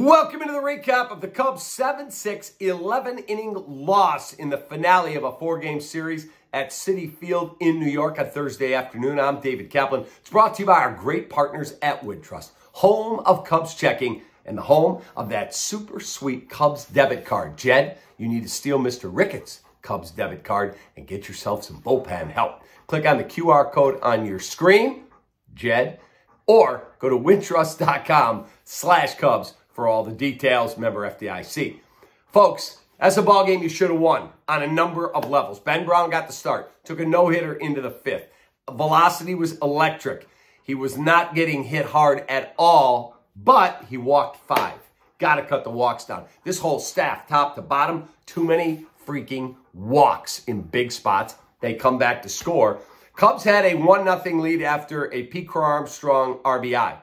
Welcome into the recap of the Cubs' 7-6 11-inning loss in the finale of a 4-game series at Citi Field in New York on Thursday afternoon. I'm David Kaplan. It's brought to you by our great partners at Wintrust, home of Cubs checking and the home of that super sweet Cubs debit card. Jed, you need to steal Mr. Ricketts' Cubs debit card and get yourself some bullpen help. Click on the QR code on your screen, Jed, or go to wintrust.com/Cubs for all the details. Member FDIC. Folks, that's a ball game you should have won on a number of levels. Ben Brown got the start, took a no-hitter into the 5th. Velocity was electric. He was not getting hit hard at all, but he walked 5. Got to cut the walks down. This whole staff, top to bottom, too many freaking walks in big spots. They come back to score. Cubs had a 1-0 lead after a Pete Armstrong RBI.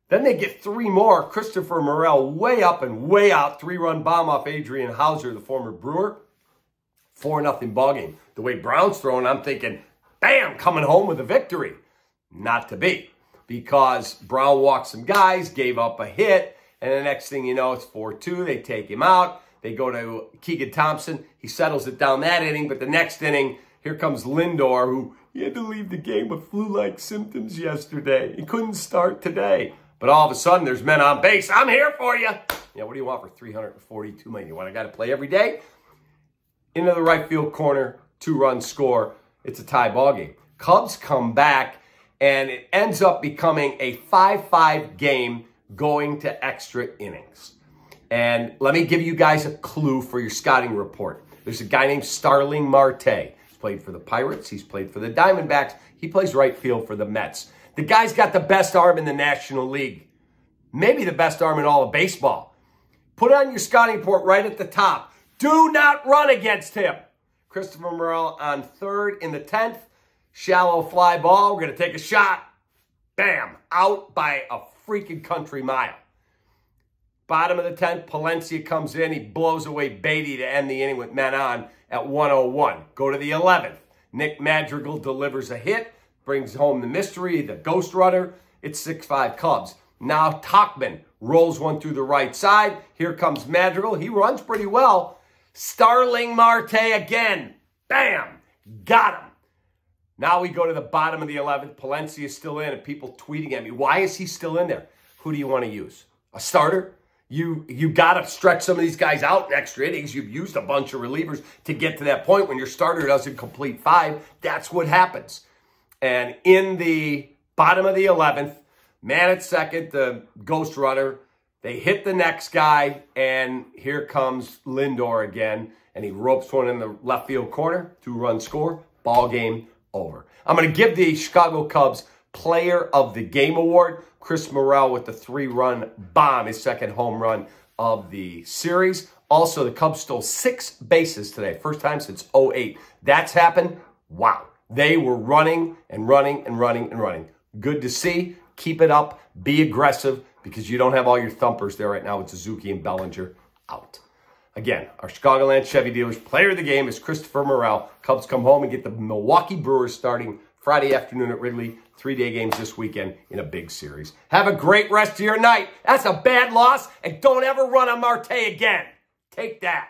Then they get 3 more. Christopher Morel way up and way out. 3-run bomb off Adrian Hauser, the former Brewer. 4-0 ballgame. The way Brown's throwing, I'm thinking, bam, coming home with a victory. Not to be, because Brown walked some guys, gave up a hit, and the next thing you know, it's 4-2. They take him out. They go to Keegan Thompson. He settles it down that inning, but the next inning, here comes Lindor, who he had to leave the game with flu-like symptoms yesterday. He couldn't start today. But all of a sudden, there's men on base. I'm here for you. Yeah, what do you want for $342 million? You want a guy to play every day? Into the right field corner, 2-run score. It's a tie ball game. Cubs come back, and it ends up becoming a 5-5 game going to extra innings. And let me give you guys a clue for your scouting report. There's a guy named Starling Marte. He's played for the Pirates. He's played for the Diamondbacks. He plays right field for the Mets. The guy's got the best arm in the National League. Maybe the best arm in all of baseball. Put on your scouting report right at the top. Do not run against him. Christopher Morel on 3rd in the 10th. Shallow fly ball. We're going to take a shot. Bam. Out by a freaking country mile. Bottom of the 10th, Palencia comes in. He blows away Beatty to end the inning with men on at 1:01. Go to the 11th. Nick Madrigal delivers a hit. Brings home the mystery, the ghost runner. It's 6-5 Cubs. Now Tauchman rolls one through the right side. Here comes Madrigal. He runs pretty well. Starling Marte again. Bam! Got him. Now we go to the bottom of the 11th. Palencia is still in, and people tweeting at me, why is he still in there? Who do you want to use? A starter? You got to stretch some of these guys out in extra innings. You've used a bunch of relievers to get to that point when your starter doesn't complete 5. That's what happens. And in the bottom of the 11th, man at second, the ghost runner, they hit the next guy, and here comes Lindor again, and he ropes one in the left field corner, 2-run score, ball game over. I'm going to give the Chicago Cubs Player of the Game award. Chris Morel with the 3-run bomb, his second home run of the series. Also, the Cubs stole 6 bases today, first time since 2008. That's happened. Wow. They were running and running and running and running. Good to see. Keep it up. Be aggressive, because you don't have all your thumpers there right now with Suzuki and Bellinger out. Again, our Chicagoland Chevy dealers player of the game is Christopher Morel. Cubs come home and get the Milwaukee Brewers starting Friday afternoon at Wrigley. 3-day games this weekend in a big series. Have a great rest of your night. That's a bad loss, and don't ever run on Marte again. Take that.